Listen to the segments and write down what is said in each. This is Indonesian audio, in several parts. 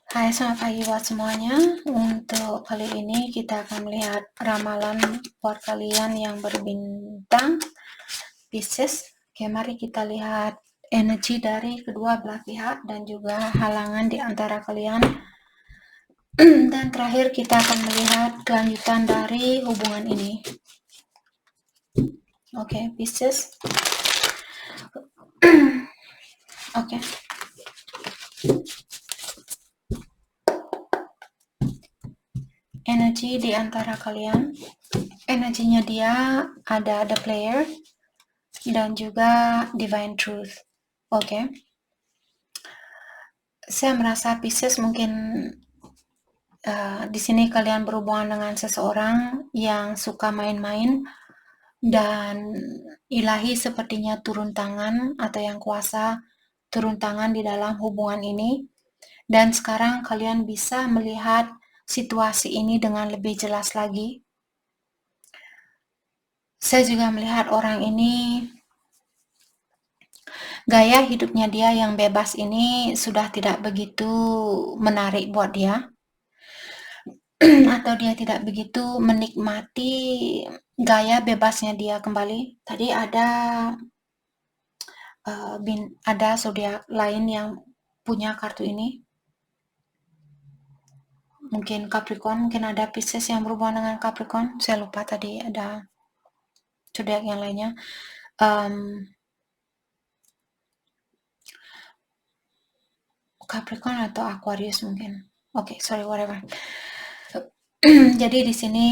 Hai, selamat pagi buat semuanya. Untuk kali ini kita akan melihat ramalan buat kalian yang berbintang Pisces. Oke, mari kita lihat energi dari kedua belah pihak dan juga halangan di antara kalian. Dan terakhir kita akan melihat kelanjutan dari hubungan ini. Oke, Pisces. Oke. Energi di antara kalian. Energinya dia ada The Player dan juga Divine Truth. Oke. Saya merasa Pisces mungkin di sini kalian berhubungan dengan seseorang yang suka main-main dan ilahi sepertinya turun tangan atau yang kuasa turun tangan di dalam hubungan ini, dan sekarang kalian bisa melihat situasi ini dengan lebih jelas lagi. Saya juga melihat orang ini, gaya hidupnya dia yang bebas ini sudah tidak begitu menarik buat dia. Atau dia tidak begitu menikmati gaya bebasnya dia kembali. Tadi ada zodiak lain yang punya kartu ini. Mungkin Capricorn, mungkin ada Pisces yang berhubungan dengan Capricorn. Saya lupa tadi ada zodiak yang lainnya. Capricorn atau Aquarius mungkin. Oke, sorry, whatever. Jadi di sini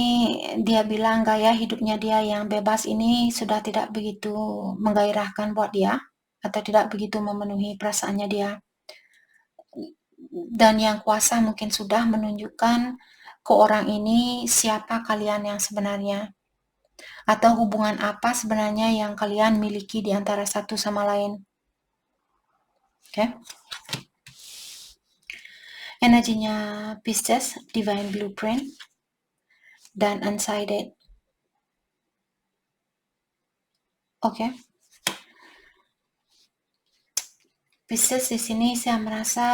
dia bilang gaya hidupnya dia yang bebas ini sudah tidak begitu menggairahkan buat dia atau tidak begitu memenuhi perasaannya dia. Dan yang kuasa mungkin sudah menunjukkan ke orang ini siapa kalian yang sebenarnya atau hubungan apa sebenarnya yang kalian miliki di antara satu sama lain. Oke. Energinya Pisces, Divine Blueprint, dan Unsighted. Oke. Pisces di sini saya merasa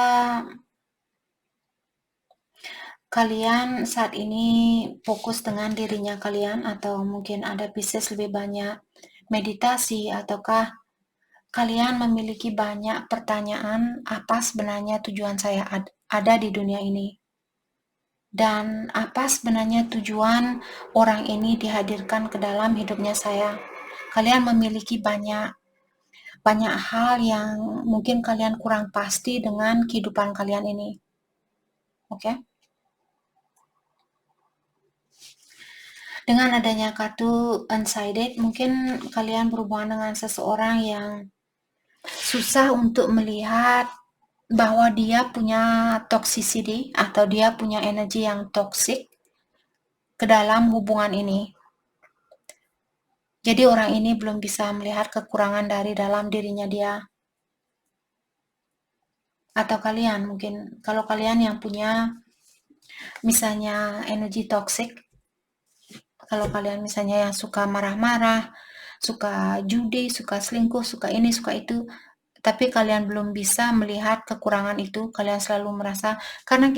kalian saat ini fokus dengan dirinya kalian, atau mungkin ada Pisces lebih banyak meditasi, ataukah kalian memiliki banyak pertanyaan apa sebenarnya tujuan saya ada di dunia ini, dan apa sebenarnya tujuan orang ini dihadirkan ke dalam hidupnya saya. Kalian memiliki banyak hal yang mungkin kalian kurang pasti dengan kehidupan kalian ini. Oke? Dengan adanya kartu Unsighted, mungkin kalian berhubungan dengan seseorang yang susah untuk melihat bahwa dia punya toxicity atau dia punya energi yang toxic ke dalam hubungan ini. Jadi orang ini belum bisa melihat kekurangan dari dalam dirinya dia. Atau kalian mungkin, kalau kalian yang punya misalnya energi toxic, kalau kalian misalnya yang suka marah-marah, suka judi, suka selingkuh, suka ini, suka itu, tapi kalian belum bisa melihat kekurangan itu, kalian selalu merasa, karena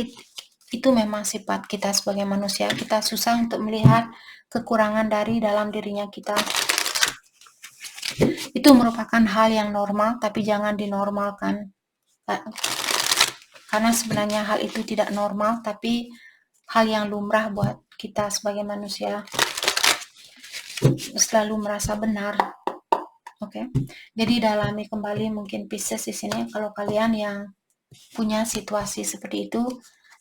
itu memang sifat kita sebagai manusia, kita susah untuk melihat kekurangan dari dalam dirinya kita. Itu merupakan hal yang normal, tapi jangan dinormalkan. Karena sebenarnya hal itu tidak normal, tapi hal yang lumrah buat kita sebagai manusia. Selalu merasa benar. Oke. Jadi dalami kembali mungkin Pisces di sini, kalau kalian yang punya situasi seperti itu,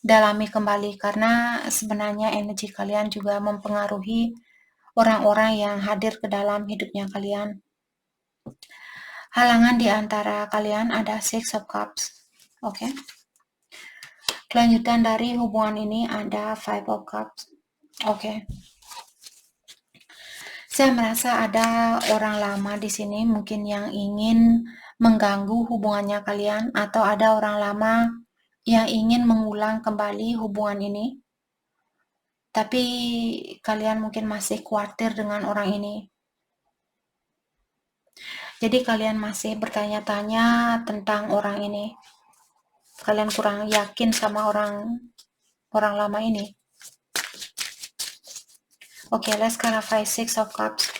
dalami kembali, karena sebenarnya energi kalian juga mempengaruhi orang-orang yang hadir ke dalam hidupnya kalian. Halangan di antara kalian ada Six of Cups. Oke. Kelanjutan dari hubungan ini ada Five of Cups. Oke. Saya merasa ada orang lama di sini mungkin yang ingin mengganggu hubungannya kalian, atau ada orang lama yang ingin mengulang kembali hubungan ini. Tapi kalian mungkin masih khawatir dengan orang ini. Jadi kalian masih bertanya-tanya tentang orang ini. kalian kurang yakin sama orang lama ini. Oke, let's clarify Six of Cups.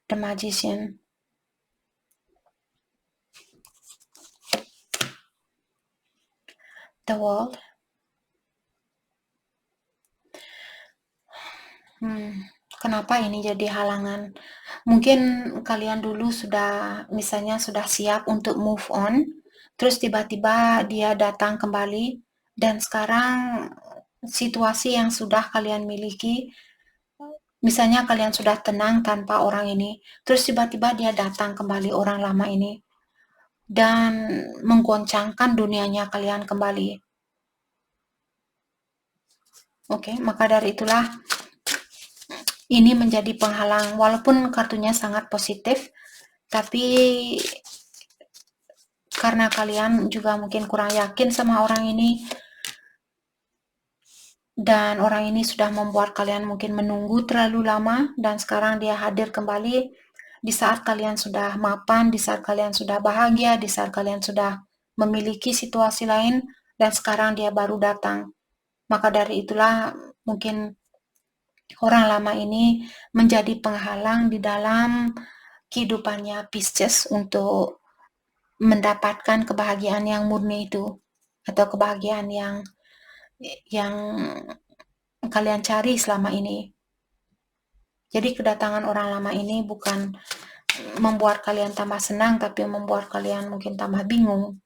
The Magician. The World. Kenapa ini jadi halangan? Mungkin kalian dulu misalnya sudah siap untuk move on, terus tiba-tiba dia datang kembali, dan sekarang situasi yang sudah kalian miliki, misalnya kalian sudah tenang tanpa orang ini, terus tiba-tiba dia datang kembali, orang lama ini, dan menggoncangkan dunianya kalian kembali. Oke, maka dari itulah ini menjadi penghalang, walaupun kartunya sangat positif, tapi karena kalian juga mungkin kurang yakin sama orang ini, dan orang ini sudah membuat kalian mungkin menunggu terlalu lama, dan sekarang dia hadir kembali di saat kalian sudah mapan, di saat kalian sudah bahagia, di saat kalian sudah memiliki situasi lain, dan sekarang dia baru datang. Maka dari itulah mungkin orang lama ini menjadi penghalang di dalam kehidupannya Pisces untuk mendapatkan kebahagiaan yang murni itu, atau kebahagiaan yang kalian cari selama ini. Jadi kedatangan orang lama ini bukan membuat kalian tambah senang, tapi membuat kalian mungkin tambah bingung.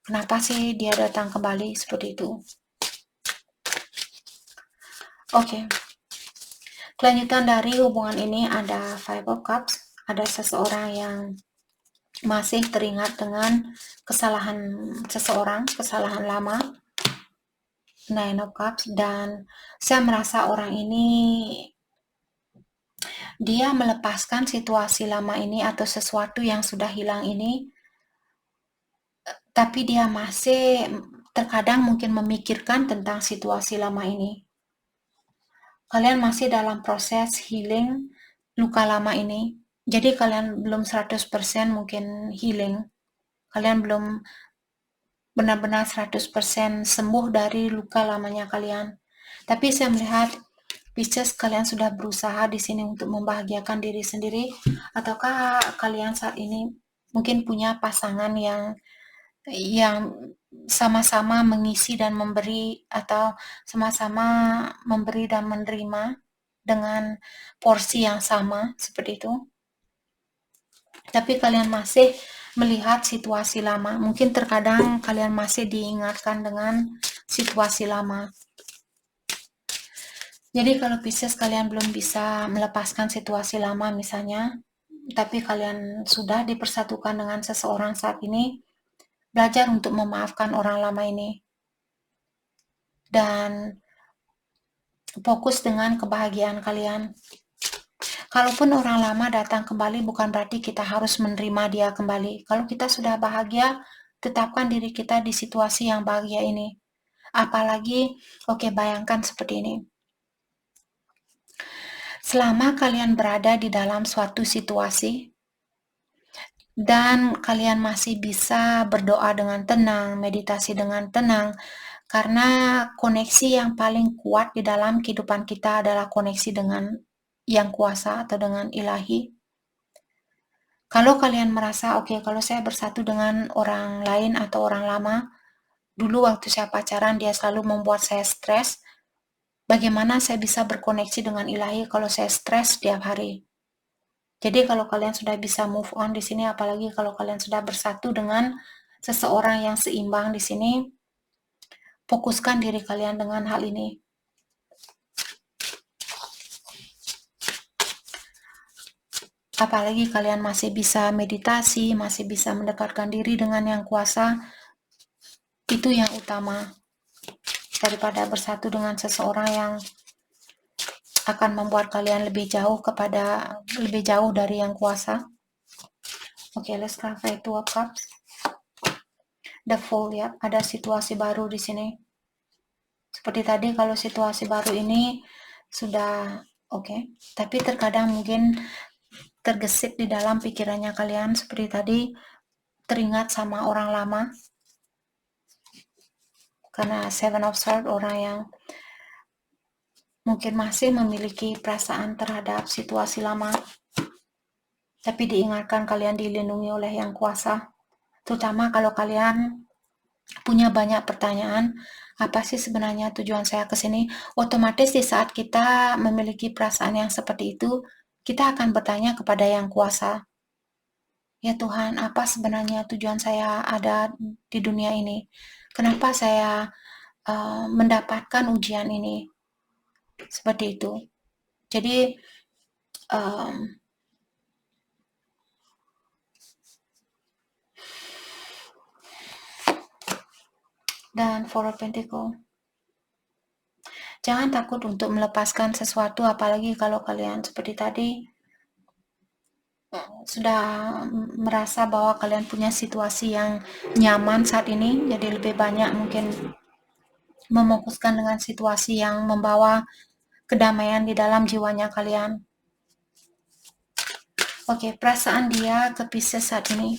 Kenapa sih dia datang kembali seperti itu? Oke. Kelanjutan dari hubungan ini ada Five of Cups, ada seseorang yang masih teringat dengan kesalahan seseorang, kesalahan lama, Nine of Cups, dan saya merasa orang ini dia melepaskan situasi lama ini atau sesuatu yang sudah hilang ini, tapi dia masih terkadang mungkin memikirkan tentang situasi lama ini. Kalian masih dalam proses healing luka lama ini. Jadi kalian belum 100% mungkin healing. Kalian belum benar-benar 100% sembuh dari luka lamanya kalian. Tapi saya melihat Pisces, kalian sudah berusaha di sini untuk membahagiakan diri sendiri, ataukah kalian saat ini mungkin punya pasangan yang sama-sama mengisi dan memberi, atau sama-sama memberi dan menerima dengan porsi yang sama seperti itu. Tapi kalian masih melihat situasi lama. Mungkin terkadang kalian masih diingatkan dengan situasi lama. Jadi kalau Pisces kalian belum bisa melepaskan situasi lama misalnya, tapi kalian sudah dipersatukan dengan seseorang saat ini, belajar untuk memaafkan orang lama ini. Dan fokus dengan kebahagiaan kalian. Kalaupun orang lama datang kembali, bukan berarti kita harus menerima dia kembali. Kalau kita sudah bahagia, tetapkan diri kita di situasi yang bahagia ini. Apalagi, bayangkan seperti ini. Selama kalian berada di dalam suatu situasi, dan kalian masih bisa berdoa dengan tenang, meditasi dengan tenang, karena koneksi yang paling kuat di dalam kehidupan kita adalah koneksi dengan yang kuasa atau dengan ilahi. Kalau kalian merasa, kalau saya bersatu dengan orang lain atau orang lama, dulu waktu saya pacaran dia selalu membuat saya stres, bagaimana saya bisa berkoneksi dengan ilahi kalau saya stres setiap hari? Jadi kalau kalian sudah bisa move on di sini, apalagi kalau kalian sudah bersatu dengan seseorang yang seimbang di sini, fokuskan diri kalian dengan hal ini. Apalagi kalian masih bisa meditasi, masih bisa mendekatkan diri dengan yang kuasa, itu yang utama daripada bersatu dengan seseorang yang akan membuat kalian lebih jauh dari yang kuasa. Let's clarify Two of Cups. The Fool, ya, ada situasi baru di sini. Seperti tadi, kalau situasi baru ini sudah tapi terkadang mungkin tergesit di dalam pikirannya kalian seperti tadi, teringat sama orang lama. Karena Seven of Swords orang yang mungkin masih memiliki perasaan terhadap situasi lama. Tapi diingatkan kalian dilindungi oleh Yang Kuasa. Terutama kalau kalian punya banyak pertanyaan, apa sih sebenarnya tujuan saya ke sini? Otomatis di saat kita memiliki perasaan yang seperti itu, kita akan bertanya kepada Yang Kuasa. Ya Tuhan, apa sebenarnya tujuan saya ada di dunia ini? Kenapa saya mendapatkan ujian ini? Seperti itu. Jadi, dan Four of Pentacles. Jangan takut untuk melepaskan sesuatu, apalagi kalau kalian seperti tadi sudah merasa bahwa kalian punya situasi yang nyaman saat ini, jadi lebih banyak mungkin mefokuskan dengan situasi yang membawa kedamaian di dalam jiwanya kalian. Oke, perasaan dia ke Pisces saat ini.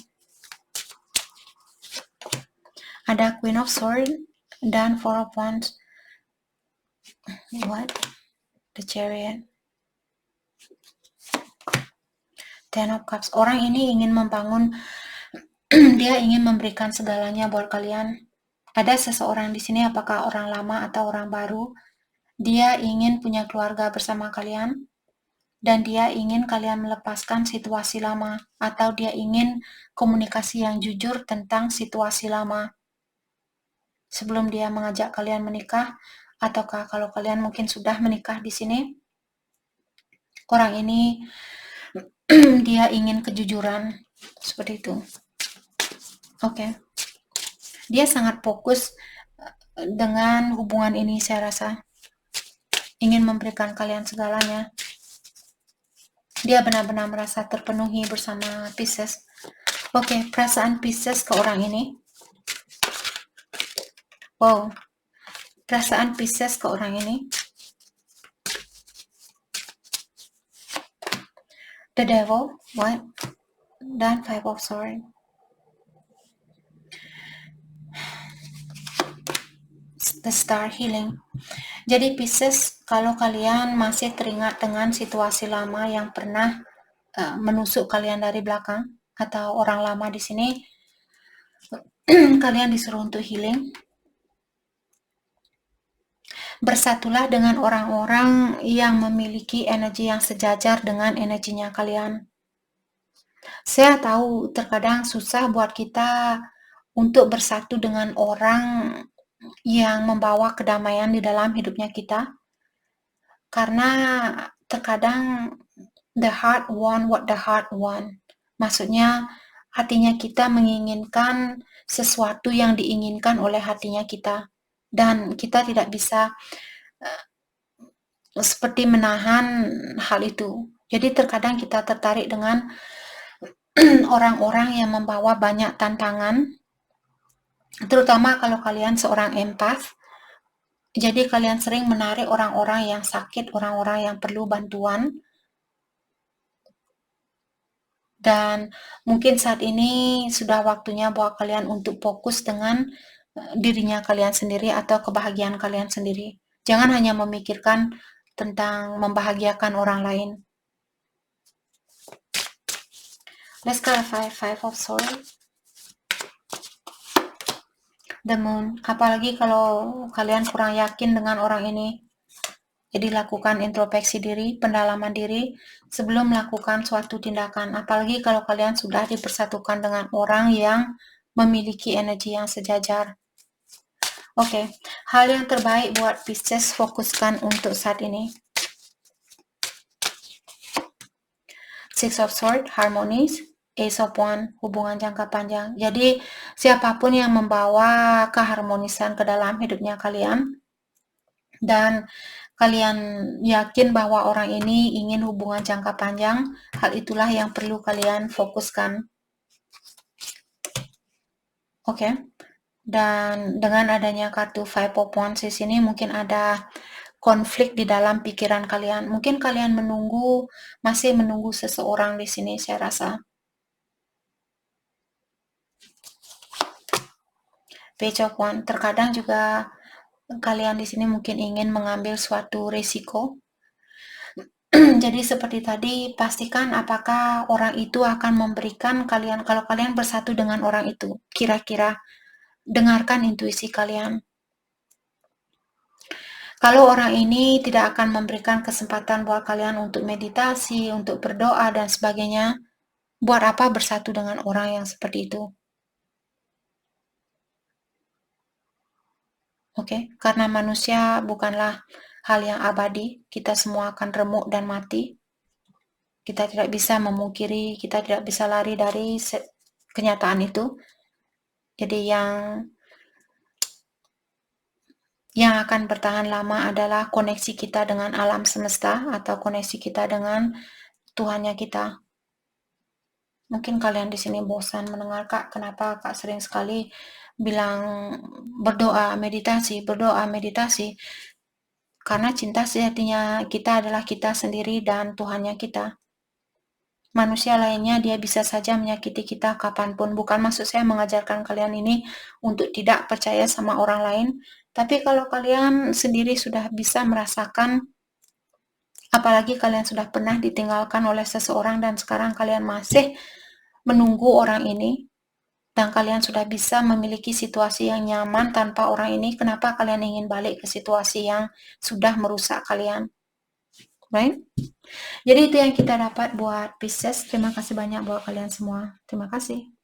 Ada Queen of Swords dan Four of Wands. What? The Chariot. Ten of Cups. Orang ini ingin membangun, dia ingin memberikan segalanya buat kalian. Ada seseorang di sini, apakah orang lama atau orang baru, dia ingin punya keluarga bersama kalian, dan dia ingin kalian melepaskan situasi lama, atau dia ingin komunikasi yang jujur tentang situasi lama sebelum dia mengajak kalian menikah, ataukah kalau kalian mungkin sudah menikah di sini, orang ini dia ingin kejujuran seperti itu. Oke. Dia sangat fokus dengan hubungan ini, saya rasa. Ingin memberikan kalian segalanya. Dia benar-benar merasa terpenuhi bersama Pisces. Oke, perasaan Pisces ke orang ini. Wow. Perasaan Pisces ke orang ini. The Devil, what? Dan Five of Swords. The Star Healing. Jadi Pisces, kalau kalian masih teringat dengan situasi lama yang pernah menusuk kalian dari belakang, atau orang lama di sini, kalian disuruh untuk healing. Bersatulah dengan orang-orang yang memiliki energi yang sejajar dengan energinya kalian. Saya tahu terkadang susah buat kita untuk bersatu dengan orang yang membawa kedamaian di dalam hidupnya kita. Karena terkadang the heart want what the heart want. Maksudnya hatinya kita menginginkan sesuatu yang diinginkan oleh hatinya kita. Dan kita tidak bisa seperti menahan hal itu. Jadi terkadang kita tertarik dengan orang-orang yang membawa banyak tantangan, terutama kalau kalian seorang empath. Jadi kalian sering menarik orang-orang yang sakit, orang-orang yang perlu bantuan. Dan mungkin saat ini sudah waktunya buat kalian untuk fokus dengan dirinya kalian sendiri atau kebahagiaan kalian sendiri. Jangan hanya memikirkan tentang membahagiakan orang lain. Let's clarify Five of Swords. The Moon. Apalagi kalau kalian kurang yakin dengan orang ini. Jadi lakukan introspeksi diri, pendalaman diri sebelum melakukan suatu tindakan. Apalagi kalau kalian sudah dipersatukan dengan orang yang memiliki energi yang sejajar. Oke, hal yang terbaik buat Pisces fokuskan untuk saat ini. Six of Swords, harmonis. Ace of Wands, hubungan jangka panjang. Jadi siapapun yang membawa keharmonisan ke dalam hidupnya kalian, dan kalian yakin bahwa orang ini ingin hubungan jangka panjang, hal itulah yang perlu kalian fokuskan. Oke. Dan dengan adanya kartu Five of Wands di sini mungkin ada konflik di dalam pikiran kalian. Mungkin kalian masih menunggu seseorang di sini, saya rasa. Page of One. Terkadang juga kalian di sini mungkin ingin mengambil suatu risiko. Jadi seperti tadi, pastikan apakah orang itu akan memberikan kalian, kalau kalian bersatu dengan orang itu, kira-kira dengarkan intuisi kalian. Kalau orang ini tidak akan memberikan kesempatan buat kalian untuk meditasi, untuk berdoa, dan sebagainya, buat apa bersatu dengan orang yang seperti itu? Oke, karena manusia bukanlah hal yang abadi, kita semua akan remuk dan mati. Kita tidak bisa memungkiri, kita tidak bisa lari dari kenyataan itu. Jadi yang akan bertahan lama adalah koneksi kita dengan alam semesta atau koneksi kita dengan Tuhannya kita. Mungkin kalian di sini bosan mendengar Kak, kenapa Kak sering sekali bilang berdoa, meditasi, berdoa, meditasi. Karena cinta sejatinya kita adalah kita sendiri dan Tuhannya kita. Manusia lainnya dia bisa saja menyakiti kita kapanpun. Bukan maksud saya mengajarkan kalian ini untuk tidak percaya sama orang lain. Tapi kalau kalian sendiri sudah bisa merasakan, apalagi kalian sudah pernah ditinggalkan oleh seseorang dan sekarang kalian masih menunggu orang ini, dan kalian sudah bisa memiliki situasi yang nyaman tanpa orang ini, kenapa kalian ingin balik ke situasi yang sudah merusak kalian? Right? Jadi itu yang kita dapat buat Pisces. Terima kasih banyak buat kalian semua. Terima kasih.